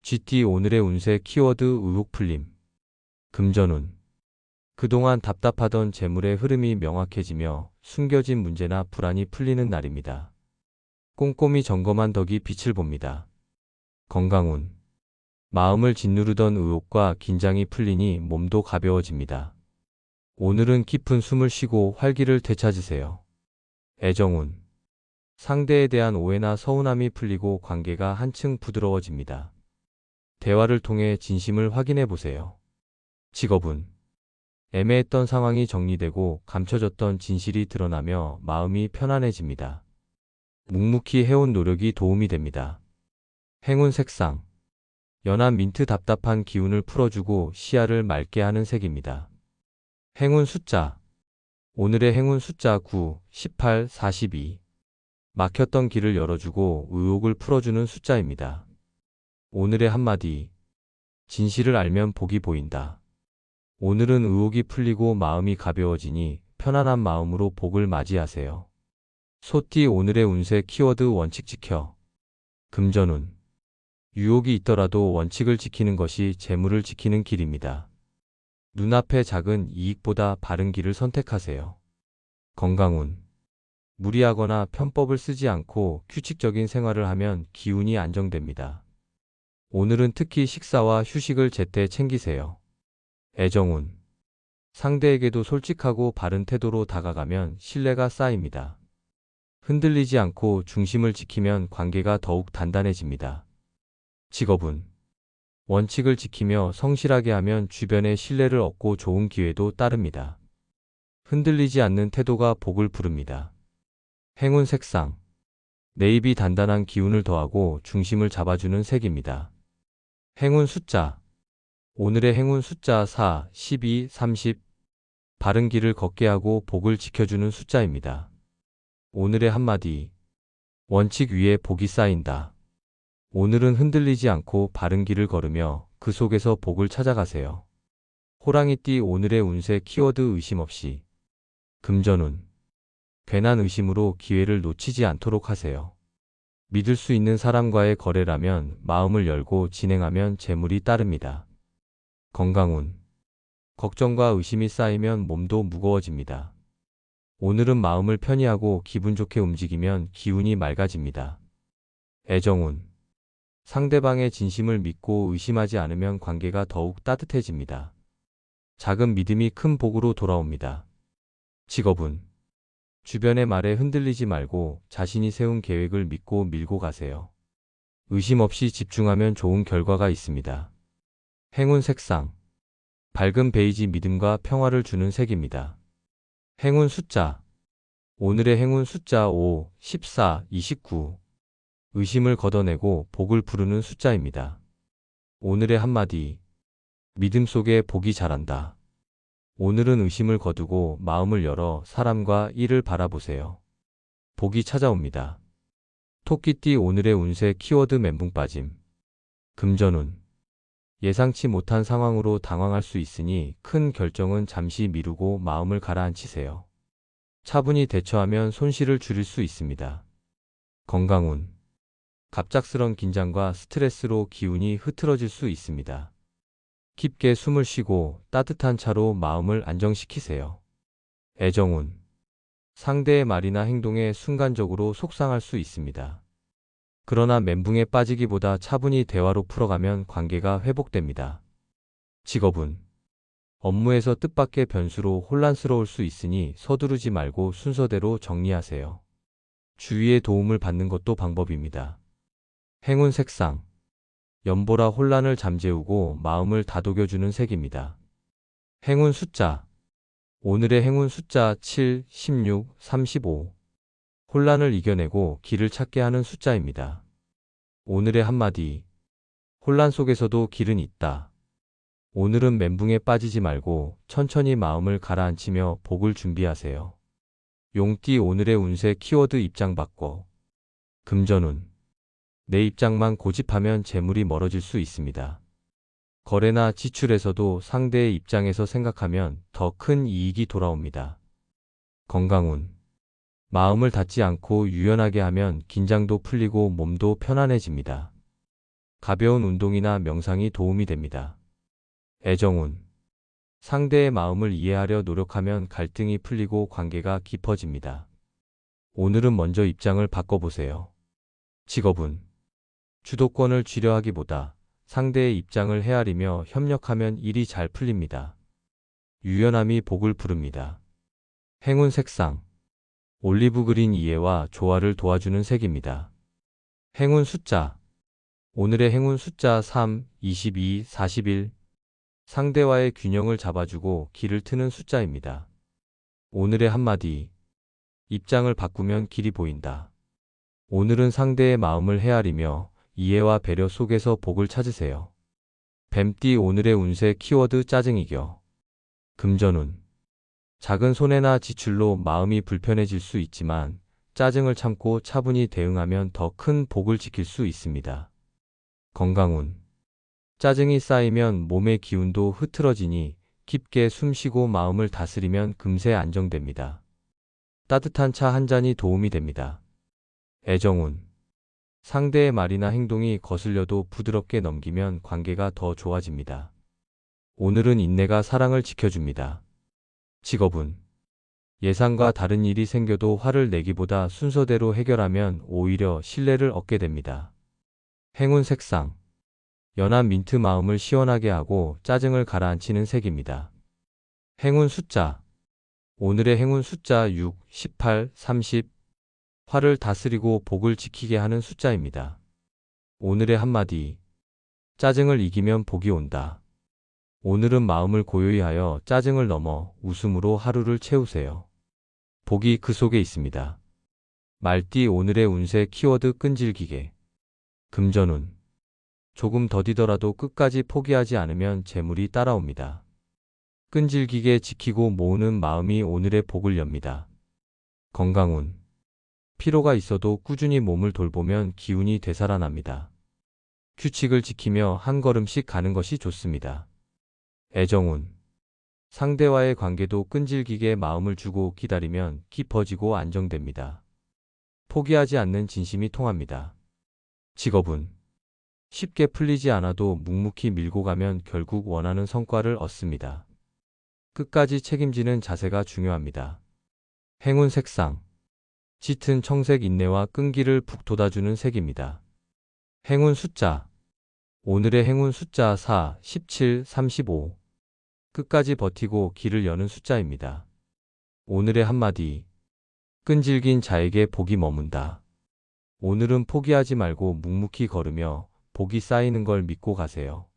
GT 오늘의 운세 키워드 의혹 풀림. 금전운. 그동안 답답하던 재물의 흐름이 명확해지며 숨겨진 문제나 불안이 풀리는 날입니다. 꼼꼼히 점검한 덕이 빛을 봅니다. 건강운. 마음을 짓누르던 의혹과 긴장이 풀리니 몸도 가벼워집니다. 오늘은 깊은 숨을 쉬고 활기를 되찾으세요. 애정운. 상대에 대한 오해나 서운함이 풀리고 관계가 한층 부드러워집니다. 대화를 통해 진심을 확인해 보세요. 직업운. 애매했던 상황이 정리되고 감춰졌던 진실이 드러나며 마음이 편안해집니다. 묵묵히 해온 노력이 도움이 됩니다. 행운 색상. 연한 민트 답답한 기운을 풀어주고 시야를 맑게 하는 색입니다. 행운 숫자. 오늘의 행운 숫자 9, 18, 42. 막혔던 길을 열어주고 의혹을 풀어주는 숫자입니다. 오늘의 한마디. 진실을 알면 복이 보인다. 오늘은 의혹이 풀리고 마음이 가벼워지니 편안한 마음으로 복을 맞이하세요. 소띠 오늘의 운세 키워드 원칙 지켜. 금전운. 유혹이 있더라도 원칙을 지키는 것이 재물을 지키는 길입니다. 눈앞의 작은 이익보다 바른 길을 선택하세요. 건강운. 무리하거나 편법을 쓰지 않고 규칙적인 생활을 하면 기운이 안정됩니다. 오늘은 특히 식사와 휴식을 제때 챙기세요. 애정운. 상대에게도 솔직하고 바른 태도로 다가가면 신뢰가 쌓입니다. 흔들리지 않고 중심을 지키면 관계가 더욱 단단해집니다. 직업운. 원칙을 지키며 성실하게 하면 주변의 신뢰를 얻고 좋은 기회도 따릅니다. 흔들리지 않는 태도가 복을 부릅니다. 행운 색상. 네이비 단단한 기운을 더하고 중심을 잡아주는 색입니다. 행운 숫자. 오늘의 행운 숫자 4, 12, 30. 바른 길을 걷게 하고 복을 지켜주는 숫자입니다. 오늘의 한마디. 원칙 위에 복이 쌓인다. 오늘은 흔들리지 않고 바른 길을 걸으며 그 속에서 복을 찾아가세요. 호랑이띠 오늘의 운세 키워드 의심 없이. 금전운. 괜한 의심으로 기회를 놓치지 않도록 하세요. 믿을 수 있는 사람과의 거래라면 마음을 열고 진행하면 재물이 따릅니다. 건강운. 걱정과 의심이 쌓이면 몸도 무거워집니다. 오늘은 마음을 편히 하고 기분 좋게 움직이면 기운이 맑아집니다. 애정운. 상대방의 진심을 믿고 의심하지 않으면 관계가 더욱 따뜻해집니다. 작은 믿음이 큰 복으로 돌아옵니다. 직업운. 주변의 말에 흔들리지 말고 자신이 세운 계획을 믿고 밀고 가세요. 의심 없이 집중하면 좋은 결과가 있습니다. 행운 색상. 밝은 베이지 믿음과 평화를 주는 색입니다. 행운 숫자. 오늘의 행운 숫자 5, 14, 29. 의심을 걷어내고 복을 부르는 숫자입니다. 오늘의 한마디. 믿음 속에 복이 자란다. 오늘은 의심을 거두고 마음을 열어 사람과 일을 바라보세요. 복이 찾아옵니다. 토끼띠 오늘의 운세 키워드 멘붕 빠짐. 금전운. 예상치 못한 상황으로 당황할 수 있으니 큰 결정은 잠시 미루고 마음을 가라앉히세요. 차분히 대처하면 손실을 줄일 수 있습니다. 건강운. 갑작스런 긴장과 스트레스로 기운이 흐트러질 수 있습니다. 깊게 숨을 쉬고 따뜻한 차로 마음을 안정시키세요. 애정운. 상대의 말이나 행동에 순간적으로 속상할 수 있습니다. 그러나 멘붕에 빠지기보다 차분히 대화로 풀어가면 관계가 회복됩니다. 직업운. 업무에서 뜻밖의 변수로 혼란스러울 수 있으니 서두르지 말고 순서대로 정리하세요. 주위의 도움을 받는 것도 방법입니다. 행운 색상. 연보라 혼란을 잠재우고 마음을 다독여주는 색입니다. 행운 숫자. 오늘의 행운 숫자 7, 16, 35. 혼란을 이겨내고 길을 찾게 하는 숫자입니다. 오늘의 한마디. 혼란 속에서도 길은 있다. 오늘은 멘붕에 빠지지 말고 천천히 마음을 가라앉히며 복을 준비하세요. 용띠 오늘의 운세 키워드 입장 바꿔. 금전운. 내 입장만 고집하면 재물이 멀어질 수 있습니다. 거래나 지출에서도 상대의 입장에서 생각하면 더 큰 이익이 돌아옵니다. 건강운. 마음을 닫지 않고 유연하게 하면 긴장도 풀리고 몸도 편안해집니다. 가벼운 운동이나 명상이 도움이 됩니다. 애정운. 상대의 마음을 이해하려 노력하면 갈등이 풀리고 관계가 깊어집니다. 오늘은 먼저 입장을 바꿔보세요. 직업운. 주도권을 쥐려 하기보다 상대의 입장을 헤아리며 협력하면 일이 잘 풀립니다. 유연함이 복을 부릅니다. 행운 색상. 올리브 그린 이해와 조화를 도와주는 색입니다. 행운 숫자. 오늘의 행운 숫자 3, 22, 41. 상대와의 균형을 잡아주고 길을 트는 숫자입니다. 오늘의 한마디. 입장을 바꾸면 길이 보인다. 오늘은 상대의 마음을 헤아리며 이해와 배려 속에서 복을 찾으세요. 뱀띠 오늘의 운세 키워드 짜증이겨. 금전운. 작은 손해나 지출로 마음이 불편해질 수 있지만 짜증을 참고 차분히 대응하면 더 큰 복을 지킬 수 있습니다. 건강운. 짜증이 쌓이면 몸의 기운도 흐트러지니 깊게 숨쉬고 마음을 다스리면 금세 안정됩니다. 따뜻한 차 한 잔이 도움이 됩니다. 애정운. 상대의 말이나 행동이 거슬려도 부드럽게 넘기면 관계가 더 좋아집니다. 오늘은 인내가 사랑을 지켜줍니다. 직업운. 예상과 다른 일이 생겨도 화를 내기보다 순서대로 해결하면 오히려 신뢰를 얻게 됩니다. 행운 색상. 연한 민트 마음을 시원하게 하고 짜증을 가라앉히는 색입니다. 행운 숫자. 오늘의 행운 숫자 6, 18, 30. 화를 다스리고 복을 지키게 하는 숫자입니다. 오늘의 한마디. 짜증을 이기면 복이 온다. 오늘은 마음을 고요히 하여 짜증을 넘어 웃음으로 하루를 채우세요. 복이 그 속에 있습니다. 말띠 오늘의 운세 키워드 끈질기게. 금전운. 조금 더디더라도 끝까지 포기하지 않으면 재물이 따라옵니다. 끈질기게 지키고 모으는 마음이 오늘의 복을 엽니다. 건강운. 피로가 있어도 꾸준히 몸을 돌보면 기운이 되살아납니다. 규칙을 지키며 한 걸음씩 가는 것이 좋습니다. 애정운. 상대와의 관계도 끈질기게 마음을 주고 기다리면 깊어지고 안정됩니다. 포기하지 않는 진심이 통합니다. 직업운. 쉽게 풀리지 않아도 묵묵히 밀고 가면 결국 원하는 성과를 얻습니다. 끝까지 책임지는 자세가 중요합니다. 행운 색상. 짙은 청색 인내와 끈기를 북돋아주는 색입니다. 행운 숫자. 오늘의 행운 숫자 4, 17, 35. 끝까지 버티고 길을 여는 숫자입니다. 오늘의 한마디. 끈질긴 자에게 복이 머문다. 오늘은 포기하지 말고 묵묵히 걸으며 복이 쌓이는 걸 믿고 가세요.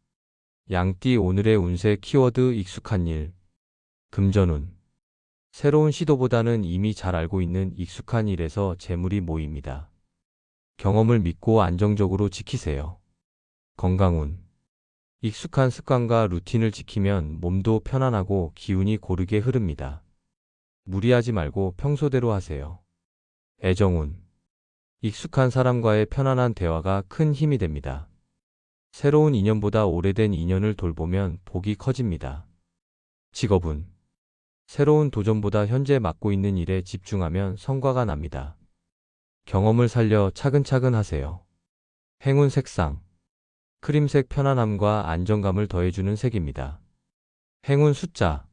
양띠 오늘의 운세 키워드 익숙한 일. 금전운. 새로운 시도보다는 이미 잘 알고 있는 익숙한 일에서 재물이 모입니다. 경험을 믿고 안정적으로 지키세요. 건강운. 익숙한 습관과 루틴을 지키면 몸도 편안하고 기운이 고르게 흐릅니다. 무리하지 말고 평소대로 하세요. 애정운. 익숙한 사람과의 편안한 대화가 큰 힘이 됩니다. 새로운 인연보다 오래된 인연을 돌보면 복이 커집니다. 직업운. 새로운 도전보다 현재 맡고 있는 일에 집중하면 성과가 납니다. 경험을 살려 차근차근 하세요. 행운 색상. 크림색 편안함과 안정감을 더해주는 색입니다. 행운 숫자.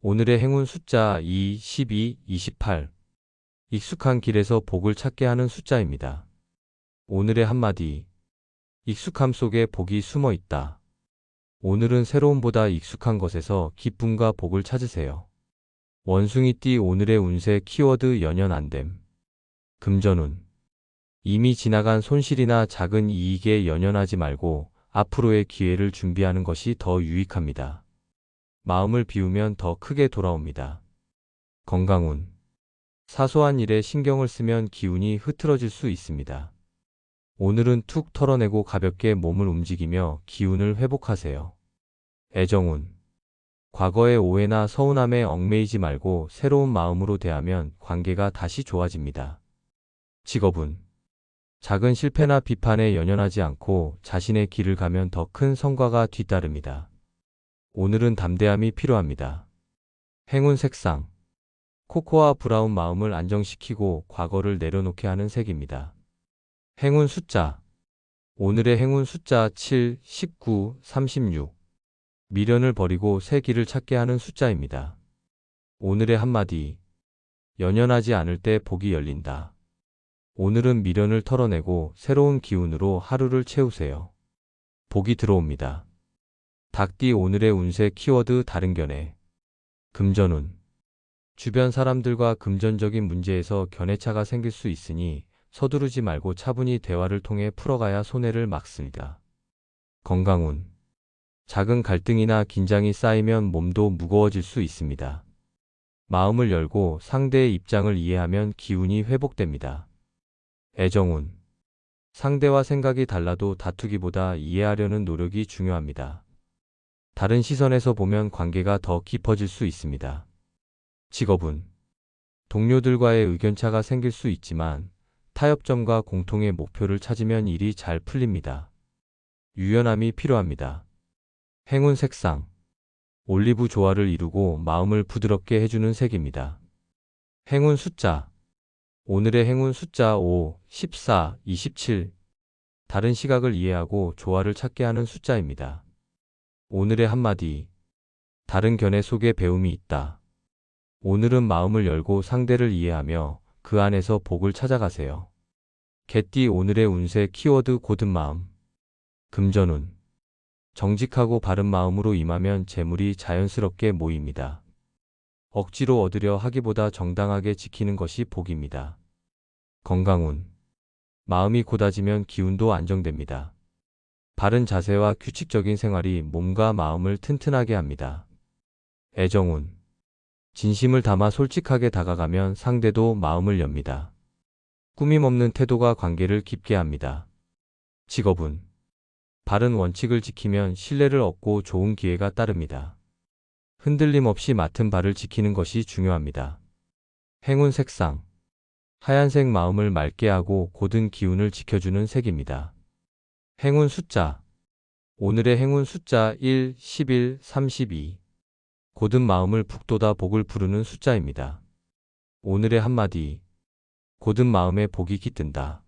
오늘의 행운 숫자 2, 12, 28. 익숙한 길에서 복을 찾게 하는 숫자입니다. 오늘의 한마디. 익숙함 속에 복이 숨어 있다. 오늘은 새로움보다 익숙한 것에서 기쁨과 복을 찾으세요. 원숭이띠 오늘의 운세 키워드 연연 안됨. 금전운. 이미 지나간 손실이나 작은 이익에 연연하지 말고 앞으로의 기회를 준비하는 것이 더 유익합니다. 마음을 비우면 더 크게 돌아옵니다. 건강운. 사소한 일에 신경을 쓰면 기운이 흐트러질 수 있습니다. 오늘은 툭 털어내고 가볍게 몸을 움직이며 기운을 회복하세요. 애정운. 과거의 오해나 서운함에 얽매이지 말고 새로운 마음으로 대하면 관계가 다시 좋아집니다. 직업운. 작은 실패나 비판에 연연하지 않고 자신의 길을 가면 더 큰 성과가 뒤따릅니다. 오늘은 담대함이 필요합니다. 행운 색상. 코코아 브라운 마음을 안정시키고 과거를 내려놓게 하는 색입니다. 행운 숫자. 오늘의 행운 숫자 7, 19, 36. 미련을 버리고 새 길을 찾게 하는 숫자입니다. 오늘의 한마디. 연연하지 않을 때 복이 열린다. 오늘은 미련을 털어내고 새로운 기운으로 하루를 채우세요. 복이 들어옵니다. 닭띠 오늘의 운세 키워드 다른 견해. 금전운. 주변 사람들과 금전적인 문제에서 견해차가 생길 수 있으니 서두르지 말고 차분히 대화를 통해 풀어가야 손해를 막습니다. 건강운. 작은 갈등이나 긴장이 쌓이면 몸도 무거워질 수 있습니다. 마음을 열고 상대의 입장을 이해하면 기운이 회복됩니다. 애정운. 상대와 생각이 달라도 다투기보다 이해하려는 노력이 중요합니다. 다른 시선에서 보면 관계가 더 깊어질 수 있습니다. 직업운. 동료들과의 의견차가 생길 수 있지만 타협점과 공통의 목표를 찾으면 일이 잘 풀립니다. 유연함이 필요합니다. 행운 색상. 올리브 조화를 이루고 마음을 부드럽게 해주는 색입니다. 행운 숫자. 오늘의 행운 숫자 5, 14, 27. 다른 시각을 이해하고 조화를 찾게 하는 숫자입니다. 오늘의 한마디. 다른 견해 속에 배움이 있다. 오늘은 마음을 열고 상대를 이해하며 그 안에서 복을 찾아가세요. 개띠 오늘의 운세 키워드 곧은 마음. 금전운. 정직하고 바른 마음으로 임하면 재물이 자연스럽게 모입니다. 억지로 얻으려 하기보다 정당하게 지키는 것이 복입니다. 건강운. 마음이 고다지면 기운도 안정됩니다. 바른 자세와 규칙적인 생활이 몸과 마음을 튼튼하게 합니다. 애정운. 진심을 담아 솔직하게 다가가면 상대도 마음을 엽니다. 꾸밈 없는 태도가 관계를 깊게 합니다. 직업운. 바른 원칙을 지키면 신뢰를 얻고 좋은 기회가 따릅니다. 흔들림 없이 맡은 바를 지키는 것이 중요합니다. 행운 색상. 하얀색 마음을 맑게 하고 고든 기운을 지켜주는 색입니다. 행운 숫자. 오늘의 행운 숫자 1, 11, 32. 고든 마음을 북돋아 복을 부르는 숫자입니다. 오늘의 한마디. 고든 마음에 복이 깃든다.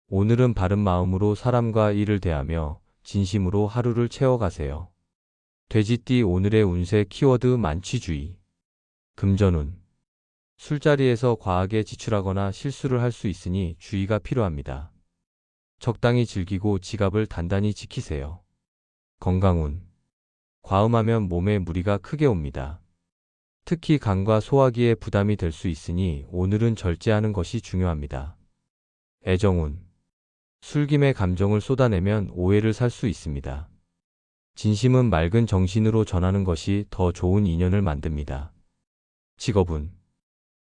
오늘은 바른 마음으로 사람과 일을 대하며 진심으로 하루를 채워가세요. 돼지띠 오늘의 운세 키워드 만취주의. 금전운. 술자리에서 과하게 지출하거나 실수를 할 수 있으니 주의가 필요합니다. 적당히 즐기고 지갑을 단단히 지키세요. 건강운. 과음하면 몸에 무리가 크게 옵니다. 특히 간과 소화기에 부담이 될 수 있으니 오늘은 절제하는 것이 중요합니다. 애정운. 술김에 감정을 쏟아내면 오해를 살 수 있습니다. 진심은 맑은 정신으로 전하는 것이 더 좋은 인연을 만듭니다. 직업운.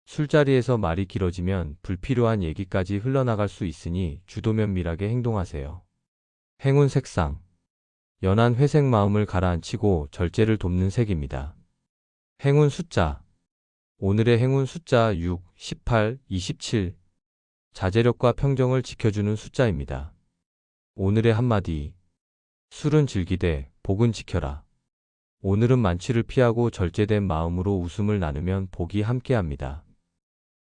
술자리에서 말이 길어지면 불필요한 얘기까지 흘러나갈 수 있으니 주도 면밀하게 행동하세요. 행운 색상. 연한 회색 마음을 가라앉히고 절제를 돕는 색입니다. 행운 숫자. 오늘의 행운 숫자 6, 18, 27. 자제력과 평정을 지켜주는 숫자입니다. 오늘의 한마디. 술은 즐기되 복은 지켜라. 오늘은 만취를 피하고 절제된 마음으로 웃음을 나누면 복이 함께합니다.